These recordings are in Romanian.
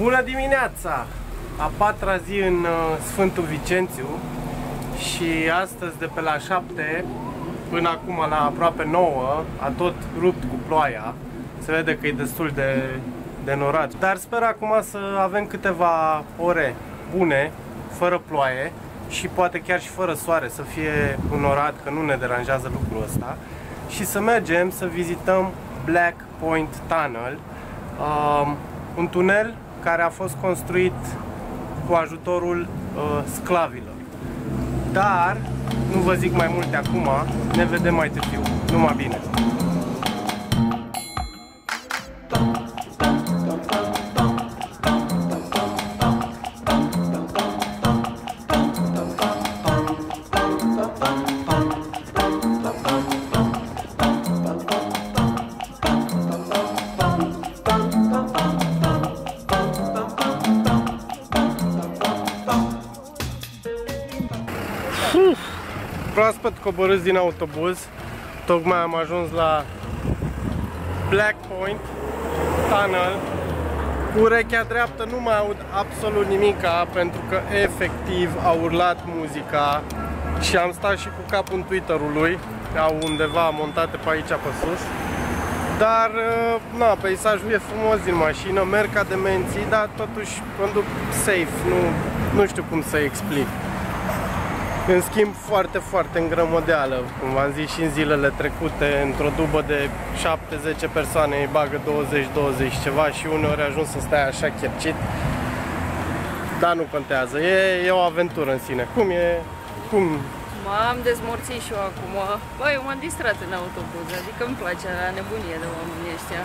Bună dimineața! A patra zi în Sfântul Vicențiu și astăzi de pe la 7 până acum la aproape 9 a tot rupt cu ploaia. Se vede că e destul de norat. Dar sper acum să avem câteva ore bune, fără ploaie și poate chiar și fără soare, să fie înnorat, că nu ne deranjează lucrul ăsta. Și să mergem să vizităm Black Point Tunnel, un tunel care a fost construit cu ajutorul sclavilor. Dar nu vă zic mai multe acum, ne vedem mai târziu. Numai bine! Proaspăt coborâți din autobuz, tocmai am ajuns la Black Point Tunnel. Cu urechea dreaptă nu mai aud absolut nimica, pentru că efectiv a urlat muzica și am stat și cu capul în Twitter-ului, au undeva montate pe aici pe sus. Dar, na, peisajul e frumos din mașină, merg ca demenții, dar totuși conduc safe, nu știu cum să explic. În schimb, foarte îngrămădeală, cum v-am zis și în zilele trecute, într-o dubă de 7-10 persoane îi bagă 20 ceva și uneori ajung să stai așa chercit. Dar nu contează, e o aventură în sine. Cum? M-am dezmorțit și eu acum. Băi, eu m-am distrat în autobuz, adică îmi place la nebunie de oamenii ăștia.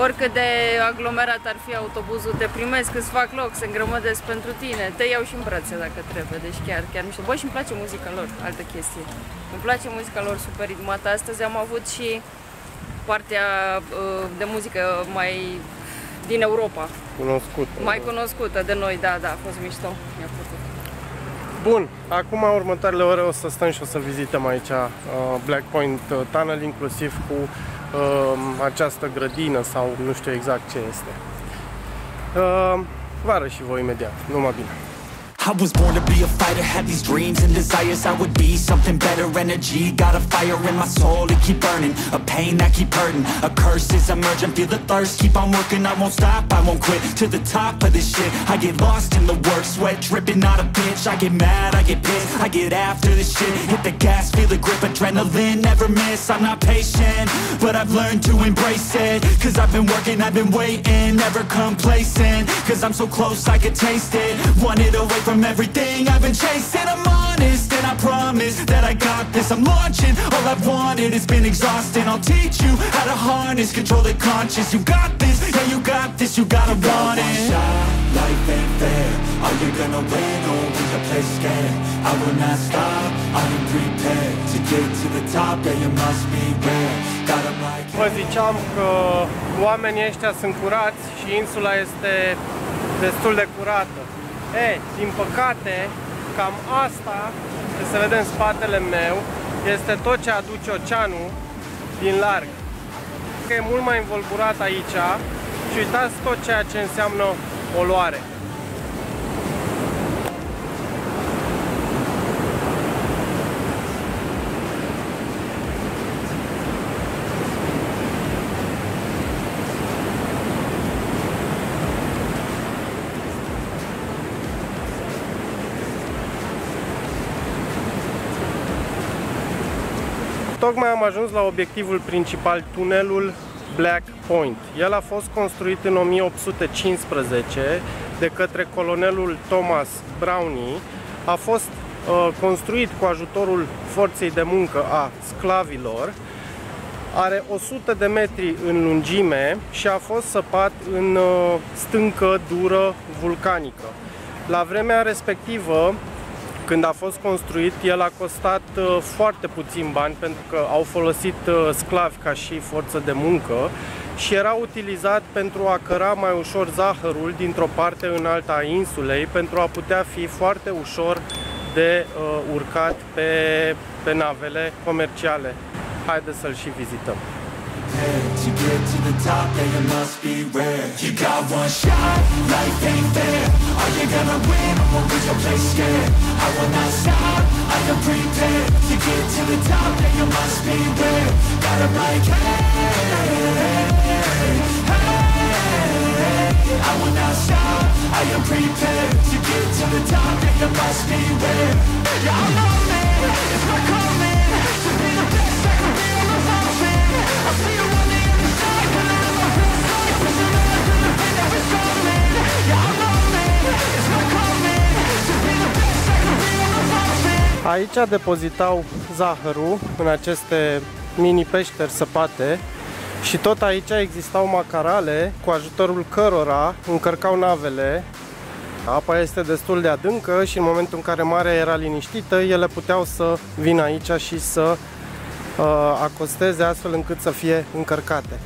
Oricât de aglomerat ar fi autobuzul, te primesc, îți fac loc, se îngrămădesc pentru tine, te iau și în brațe dacă trebuie, deci chiar mișto. Bă, și îmi place muzica lor, altă chestie. Îmi place muzica lor super ritmată. Astăzi am avut și partea de muzică mai din Europa. Cunoscută. Mai cunoscută de noi, da, a fost mișto. Mi-a plăcut. Bun, acum următoarele ore o să stăm și o să vizităm aici Black Point Tunnel, inclusiv cu această grădină sau nu știu exact ce este. Vă arăt și voi imediat, numai bine! I was born to be a fighter, had these dreams and desires I would be something better, energy, got a fire in my soul to keep burning, a pain that keep hurting, a curse is emerging, feel the thirst, keep on working, I won't stop, I won't quit, to the top of this shit, I get lost in the work, sweat dripping, not a bitch, I get mad, I get pissed, I get after this shit, hit the gas, feel the grip, adrenaline, never miss, I'm not patient, but I've learned to embrace it, cause I've been working, I've been waiting, never complacent, cause I'm so close I could taste it, want it away from everything I've been chasing. I'm honest and I promise that I got this. I'm launching, all I've wanted has been exhausting. I'll teach you how to harness, control the conscious. You got this, yeah you got this, you gotta want it. Shot, life ain't fair. Are you gonna win or will you play scared? I will not stop, I am prepared to get to the top, yeah you must be rare. Vă ziceam că oamenii ăștia sunt curați și insula este destul de curată. Din păcate, cam asta, ce se vede în spatele meu, este tot ce aduce oceanul din larg. Că e mult mai învolburat aici și uitați tot ceea ce înseamnă poluare. Tocmai am ajuns la obiectivul principal, tunelul Black Point. El a fost construit în 1815 de către colonelul Thomas Brownie. A fost construit cu ajutorul forței de muncă a sclavilor. Are 100 de metri în lungime și a fost săpat în stâncă dură vulcanică. La vremea respectivă, când a fost construit, el a costat foarte puțin bani pentru că au folosit sclavi ca și forță de muncă și era utilizat pentru a căra mai ușor zahărul dintr-o parte în alta a insulei pentru a putea fi foarte ușor de urcat pe navele comerciale. Haideți să-l și vizităm. To get to the top, yeah, you must be rare. You got one shot, life ain't fair. Are you gonna win or will you play scared? I will not stop, I am prepared. To get to the top, yeah, you must be rare. Gotta like, hey, I will not stop, I am prepared. To get to the top, yeah, you must be rare. Yeah, I'm on it, it's not coming. To be the best, I can be on the mountain. I see you running in the sky, can I have my first sight? Pushing on to the thing that was coming. Yeah, I'm on it, it's not coming. To be the best, I can be on the mountain. Aici depozitau zahărul în aceste mini peșteri săpate. Și tot aici existau macarale cu ajutorul cărora încărcau navele. Apa este destul de adâncă și în momentul în care marea era liniștită, ele puteau să vină aici și să acosteze astfel încât să fie încărcate.